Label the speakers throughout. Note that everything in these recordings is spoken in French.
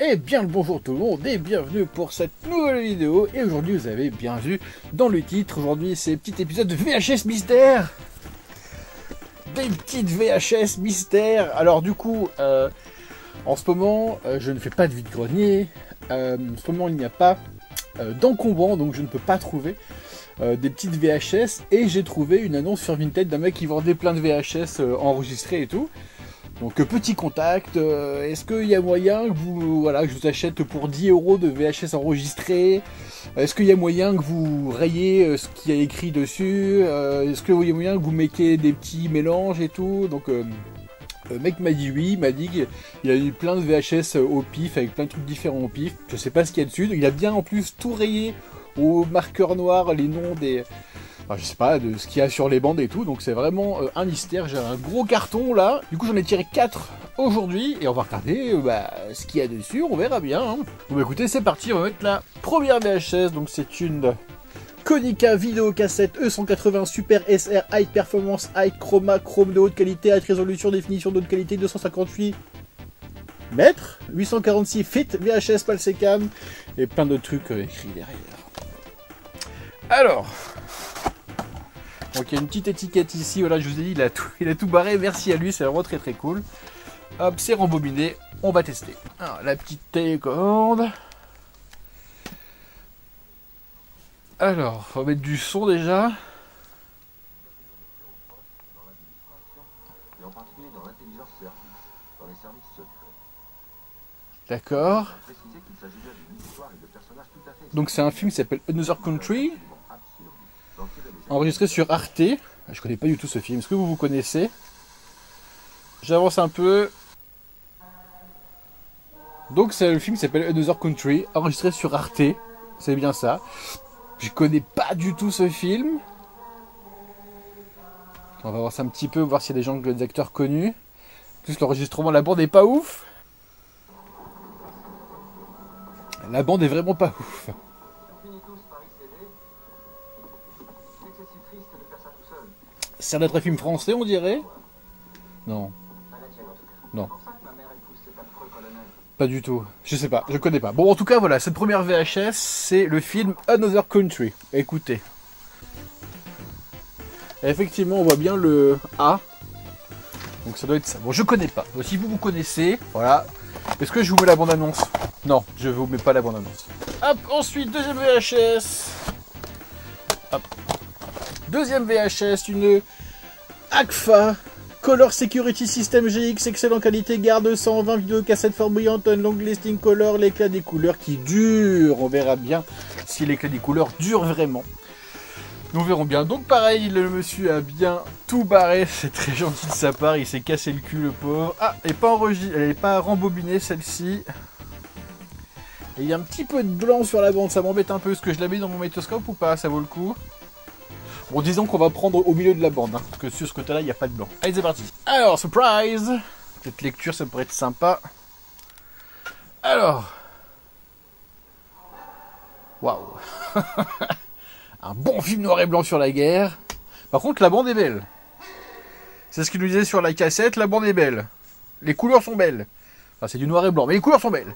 Speaker 1: Et bien le bonjour tout le monde et bienvenue pour cette nouvelle vidéo. Et aujourd'hui vous avez bien vu dans le titre, aujourd'hui c'est un petit épisode de VHS mystère. Des petites VHS mystères. Alors du coup, en ce moment je ne fais pas de vide-grenier. En ce moment il n'y a pas d'encombrant, donc je ne peux pas trouver des petites VHS. Et j'ai trouvé une annonce sur Vinted d'un mec qui vendait plein de VHS enregistrés et tout. Donc petit contact, est-ce qu'il y a moyen que que je vous achète pour 10 € de VHS enregistré? Est-ce qu'il y a moyen que vous rayez ce qu'il y a écrit dessus? Est-ce qu'il y a moyen que vous mettez des petits mélanges et tout? Donc le mec m'a dit oui, il m'a dit qu'il a eu plein de VHS au pif, avec plein de trucs différents au pif. Je sais pas ce qu'il y a dessus, il a bien en plus tout rayé au marqueur noir les noms des... Enfin, je sais pas, de ce qu'il y a sur les bandes et tout, donc c'est vraiment un mystère. J'ai un gros carton là, du coup j'en ai tiré 4 aujourd'hui, et on va regarder ce qu'il y a dessus, on verra bien. Hein. Bon bah écoutez, c'est parti, on va mettre la première VHS, donc c'est une Konica vidéocassette E180 Super SR High Performance High Chroma, Chrome de haute qualité, haute résolution, définition de haute qualité, 258 mètres, 846 fit, VHS Palsecam, et plein de trucs écrits derrière. Alors... Donc il y a une petite étiquette ici, voilà, je vous ai dit, il a tout barré, merci à lui, c'est vraiment très très cool. Hop, c'est rembobiné, on va tester. Alors, la petite télécommande. Alors, on va mettre du son déjà. D'accord. Donc c'est un film qui s'appelle Another Country. Enregistré sur Arte. Je connais pas du tout ce film. Est-ce que vous connaissez? J'avance un peu. Donc c'est le film qui s'appelle Another Country, enregistré sur Arte. C'est bien ça. Je connais pas du tout ce film. On va voir ça un petit peu, voir s'il y a des acteurs connus. En plus l'enregistrement, la bande est pas ouf. La bande est vraiment pas ouf. Ça doit être un film français, on dirait. Non. Non. Pas du tout. Je sais pas, je connais pas. Bon, en tout cas, voilà, cette première VHS, c'est le film Another Country. Écoutez. Et effectivement, on voit bien le A. Donc ça doit être ça. Bon, je connais pas. Bon, si vous connaissez, voilà. Est-ce que je vous mets la bande-annonce? Non, je vous mets pas la bande-annonce. Hop, ensuite, deuxième VHS. Hop. Deuxième VHS, une Agfa Color Security System GX, excellent qualité, garde 120 vidéocassettes fort brillantes, un long lasting color, l'éclat des couleurs qui dure. On verra bien si l'éclat des couleurs dure vraiment. Nous verrons bien. Donc pareil, le monsieur a bien tout barré, c'est très gentil de sa part, il s'est cassé le cul le pauvre. Ah, elle n'est pas rembobinée celle-ci. Et il y a un petit peu de blanc sur la bande, ça m'embête un peu. Est-ce que je la mets dans mon magnétoscope ou pas? Ça vaut le coup? Bon, disons qu'on va prendre au milieu de la bande, hein, parce que sur ce côté-là, il n'y a pas de blanc. Allez, c'est parti. Alors, surprise! Cette lecture, ça pourrait être sympa. Alors. Waouh! Un bon film noir et blanc sur la guerre. Par contre, la bande est belle. C'est ce qu'il nous disait sur la cassette, la bande est belle. Les couleurs sont belles. Enfin, c'est du noir et blanc, mais les couleurs sont belles.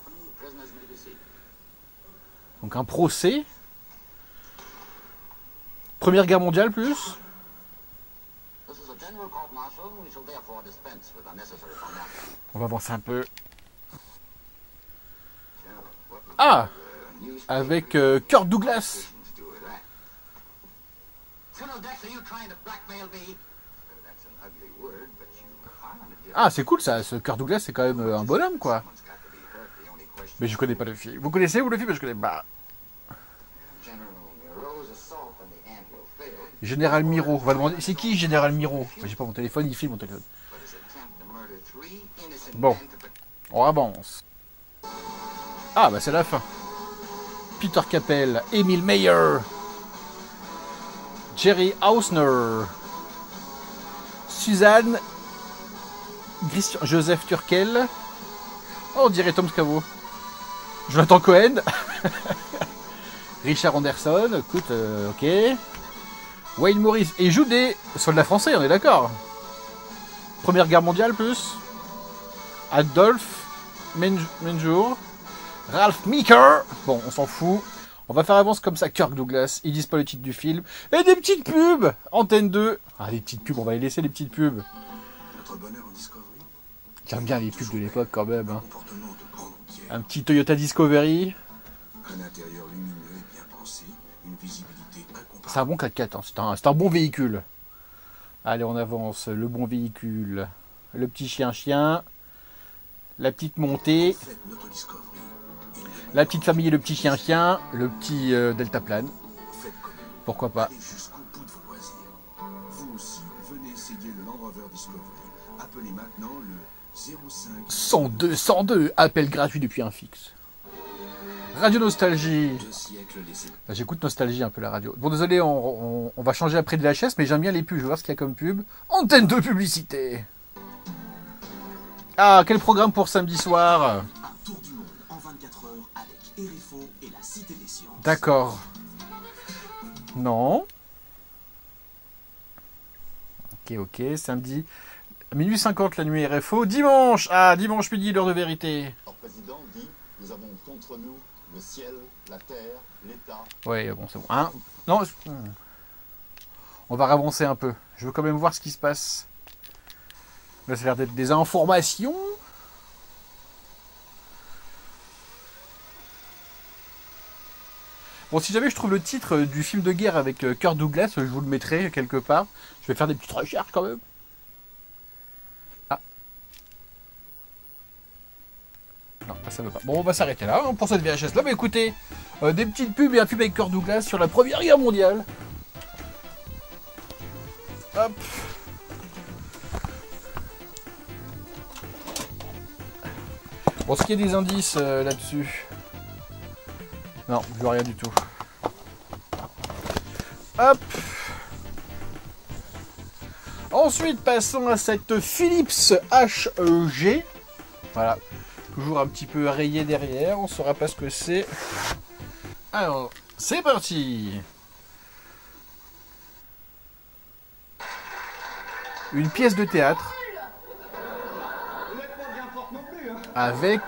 Speaker 1: Donc un procès. Première guerre mondiale plus. On va avancer un peu. Ah, avec Kirk Douglas. Ah, c'est cool ça. Ce Kirk Douglas, c'est quand même un bonhomme quoi. Mais je connais pas le film. Vous connaissez vous le film? Je connais pas. Général Miro, on va demander, c'est qui Général Miro? J'ai pas mon téléphone, il filme mon téléphone. Bon, on avance. Ah bah c'est la fin. Peter Capel, Emil Meyer, Jerry Hausner, Suzanne, Christian, Joseph Turkel. Oh, on dirait Tom Scavo. Jonathan Cohen. Richard Anderson, écoute, ok. Wayne Morris, et il joue des soldats français, on est d'accord. Première guerre mondiale plus. Adolphe Menjour, Ralph Meeker. Bon, on s'en fout. On va faire avance comme ça. Kirk Douglas. Ils disent pas le titre du film. Et des petites pubs. Antenne 2. Ah, les petites pubs. On va les laisser, les petites pubs. J'aime bien les pubs de l'époque quand même. Hein. Un petit Toyota Discovery.
Speaker 2: Un intérieur lumineux et bien pensé. Une visibilité incomparable.
Speaker 1: C'est un bon 4x4. Hein. C'est un bon véhicule. Allez, on avance. Le bon véhicule. Le petit chien-chien. La petite montée. La petite famille et le petit chien-chien. Le petit deltaplane. Pourquoi pas.
Speaker 2: Vous aussi, venez essayer le Land Rover Discovery. Appelez maintenant le 05
Speaker 1: 102 102. Appel gratuit depuis un fixe. Radio Nostalgie. J'écoute Nostalgie un peu la radio. Bon, désolé, on va changer après de VHS, mais j'aime bien les pubs. Je vais voir ce qu'il y a comme pub. Antenne de publicité. Ah, quel programme pour samedi soir?
Speaker 2: Un tour du monde en 24 heures avec Erifo et la Cité des Sciences.
Speaker 1: D'accord. Non. Ok. Samedi. Minuit 50, la nuit RFO. Dimanche. Ah, dimanche midi, l'heure de vérité.
Speaker 3: Le président dit, nous avons contre nous le ciel, la terre, l'État.
Speaker 1: Ouais, bon, c'est bon. Hein, non, on va avancer un peu. Je veux quand même voir ce qui se passe. Là, ça a l'air d'être des informations. Bon, si jamais je trouve le titre du film de guerre avec Kirk Douglas, je vous le mettrai quelque part. Je vais faire des petites recherches quand même. Ah. Non, ça veut pas. Bon, on va s'arrêter là hein, pour cette VHS là. Mais écoutez, des petites pubs et un pub avec Kirk Douglas sur la Première Guerre mondiale. Hop. Bon, est-ce qu'il y a des indices là-dessus? Non, je vois rien du tout. Hop. Ensuite, passons à cette Philips HEG. Voilà. Toujours un petit peu rayé derrière. On ne saura pas ce que c'est. Alors, c'est parti. Une pièce de théâtre. Avec...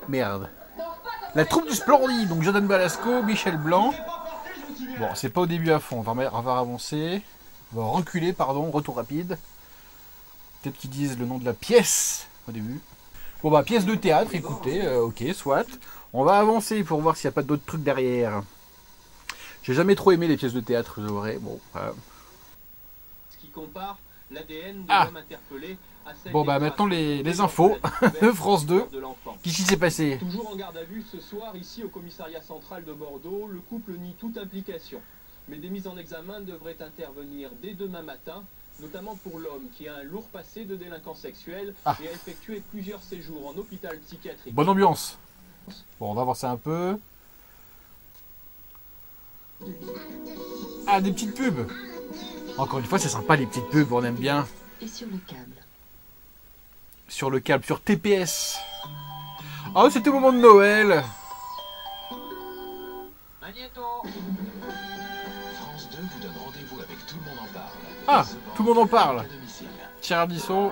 Speaker 1: Merde. La troupe du Splendide. Donc Jordan Balasco, Michel Blanc. Bon, c'est pas au début à fond. On va avancer. On va reculer, pardon. Retour rapide. Peut-être qu'ils disent le nom de la pièce au début. Bon bah, pièce de théâtre, écoutez. Ok, soit. On va avancer pour voir s'il n'y a pas d'autres trucs derrière. J'ai jamais trop aimé les pièces de théâtre, je vrai. Bon, voilà.
Speaker 4: Ce qui compare l'ADN de l'homme interpellé.
Speaker 1: Bon bah maintenant les infos de France 2. Qu'est-ce qui s'est passé?
Speaker 4: Toujours en garde à vue ce soir ici au commissariat central de Bordeaux, le couple nie toute implication. Mais des mises en examen devraient intervenir dès demain matin, notamment pour l'homme qui a un lourd passé de délinquance sexuelle et a effectué plusieurs séjours en hôpital psychiatrique.
Speaker 1: Bonne ambiance. Bon, on va voir ça un peu. Ah, des petites pubs. Encore une fois, c'est sympa les petites pubs, on aime bien.
Speaker 5: Et sur le câble.
Speaker 1: Sur le câble, sur TPS. Ah, c'était au moment de Noël.
Speaker 4: Magnéto.
Speaker 3: France 2 vous donne rendez-vous avec Tout le monde en parle.
Speaker 1: Ah, tout le monde en parle. Thierry Ardisson.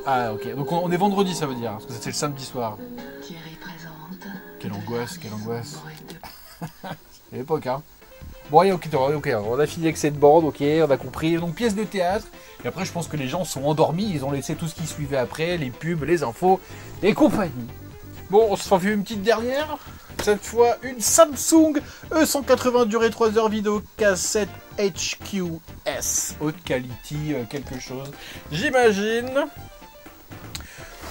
Speaker 1: Ah, ok. Donc on est vendredi, ça veut dire. Parce que c'était le samedi soir.
Speaker 5: Thierry présente.
Speaker 1: Quelle angoisse, quelle angoisse. C'est l'époque, hein. Bon, allez, ok, on a fini avec cette bande, ok, on a compris. Donc, pièce de théâtre. Et après, je pense que les gens sont endormis. Ils ont laissé tout ce qui suivait après, les pubs, les infos, et compagnie. Bon, on se fait une petite dernière. Cette fois, une Samsung E180 durée 3 heures vidéo cassette HQS. Haute quality, quelque chose. J'imagine.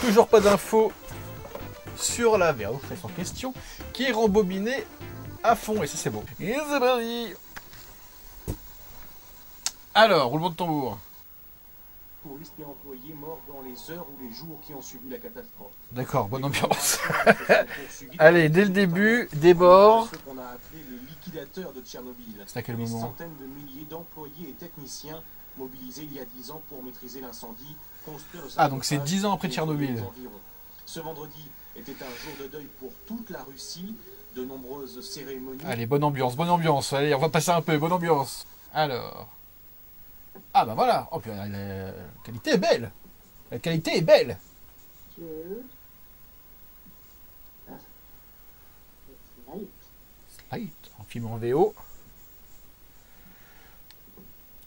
Speaker 1: Toujours pas d'infos sur la VHS en question, qui est rembobinée à fond, et ça c'est bon. Et c'est parti. Alors, roulement de tambour.
Speaker 4: Pour les employés morts dans les heures ou les jours qui ont subi la catastrophe.
Speaker 1: D'accord, bonne ambiance. Allez, dès le début, des bords.
Speaker 4: Ce qu'on a appelé les liquidateurs de Tchernobyl.
Speaker 1: C'est à quel
Speaker 4: Des
Speaker 1: moment?
Speaker 4: centaines de milliers d'employés et techniciens mobilisés il y a 10 ans pour maîtriser l'incendie, construire le
Speaker 1: Ah, donc c'est 10 ans après Tchernobyl.
Speaker 4: Ce vendredi était un jour de deuil pour toute la Russie. De nombreuses cérémonies.
Speaker 1: Allez, bonne ambiance, bonne ambiance. Allez, on va passer un peu, bonne ambiance. Alors. Ah bah voilà. Oh, puis, la qualité est belle. La qualité est belle. Sprite, un film en VO.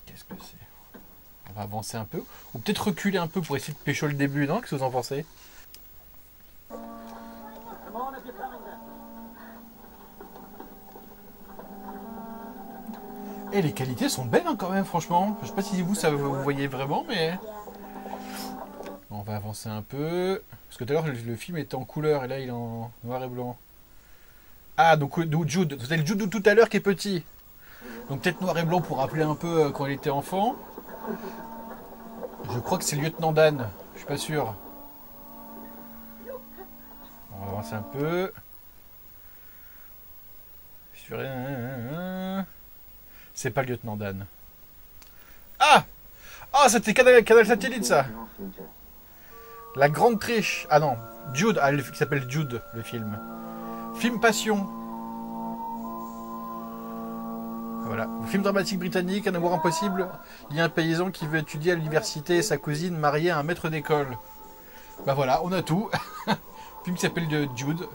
Speaker 1: Qu'est-ce que c'est? On va avancer un peu. Ou peut-être reculer un peu pour essayer de pécho le début, non? Qu'est-ce que vous en pensez? Et les qualités sont belles hein, quand même, franchement. Je sais pas si vous, ça vous voyez vraiment, mais... On va avancer un peu. Parce que tout à l'heure, le film était en couleur et là, il est en noir et blanc. Ah, donc Jude. C'était le Jude de tout à l'heure qui est petit. Donc peut-être noir et blanc pour rappeler un peu quand il était enfant. Je crois que c'est le lieutenant Dan. Je suis pas sûr. On va avancer un peu. C'est pas le lieutenant Dan. Ah! Ah, c'était Canal Satellite, ça! La grande triche. Ah non, Jude. Ah, qui s'appelle Jude, le film. Film Passion. Voilà. Film dramatique britannique, un amour impossible. Il y a un paysan qui veut étudier à l'université et sa cousine mariée à un maître d'école. Bah voilà, on a tout. Film qui s'appelle Jude.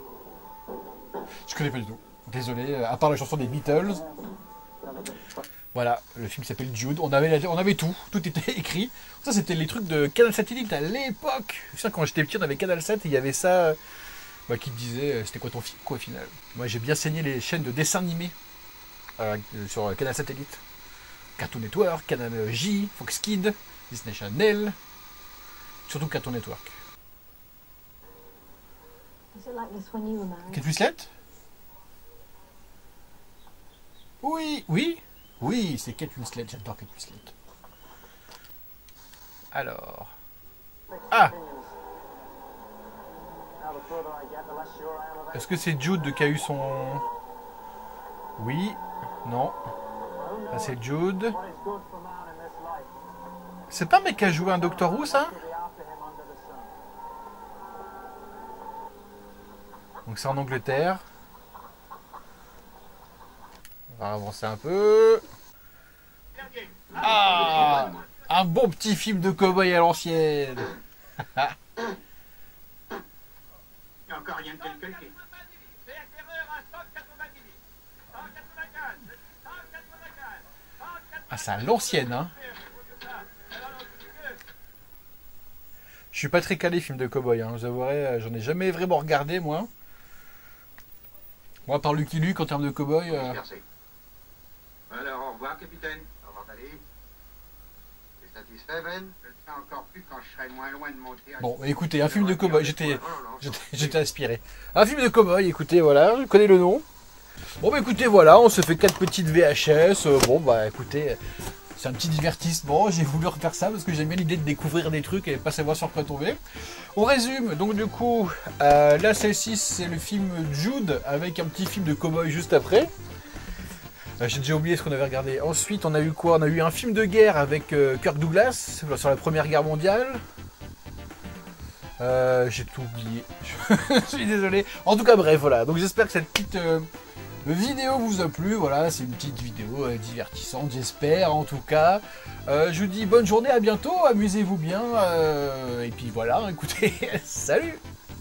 Speaker 1: Je connais pas du tout. Désolé, à part la chanson des Beatles. Voilà, le film s'appelle Jude. On avait tout. Tout était écrit. Ça, c'était les trucs de Canal Satellite à l'époque. Je sais, quand j'étais petit, on avait Canal 7 et il y avait ça qui te disait c'était quoi ton film, quoi, au final. Moi, j'ai bien saigné les chaînes de dessins animés sur Canal Satellite. Cartoon Network, Canal J, Fox Kids, Disney Channel. Surtout Cartoon Network. Kate Winslet? Oui, oui. Oui, c'est Kate Winslet, j'adore Kate Winslet. Alors... Ah! Est-ce que c'est Jude qui a eu son... Oui, non. Ah, c'est Jude. C'est pas un mec qui a joué un Doctor Who, ça? Donc c'est en Angleterre. On va avancer un peu. Ah, un bon petit film de cow-boy à l'ancienne.
Speaker 6: Encore rien de tel que
Speaker 1: Ah, c'est à l'ancienne, hein. Je suis pas très calé film de cow-boy, hein. Vous avouerez, j'en ai jamais vraiment regardé, moi. Moi, par Lucky Luke, en termes de cow-boy...
Speaker 6: Alors, au revoir, capitaine. Au revoir, Dali. T'es satisfait, Ben? Je le serai encore plus quand je serai moins loin de monter.
Speaker 1: Bon, écoutez, un film de cow-boy, j'étais inspiré. Un film de cow-boy, écoutez, voilà, je connais le nom. Bon, bah écoutez, voilà, on se fait 4 petites VHS. Bon, bah écoutez, c'est un petit divertissement. J'ai voulu refaire ça parce que j'aime bien l'idée de découvrir des trucs et pas savoir sur quoi tomber. On résume, donc du coup, là, celle-ci, c'est le film Jude avec un petit film de cow-boy juste après. J'ai déjà oublié ce qu'on avait regardé. Ensuite, on a eu quoi? On a eu un film de guerre avec Kirk Douglas sur la Première Guerre mondiale. J'ai tout oublié. Je suis désolé. En tout cas, bref, voilà. Donc j'espère que cette petite vidéo vous a plu. Voilà, c'est une petite vidéo divertissante, j'espère. En tout cas, je vous dis bonne journée, à bientôt. Amusez-vous bien. Et puis voilà, écoutez, salut!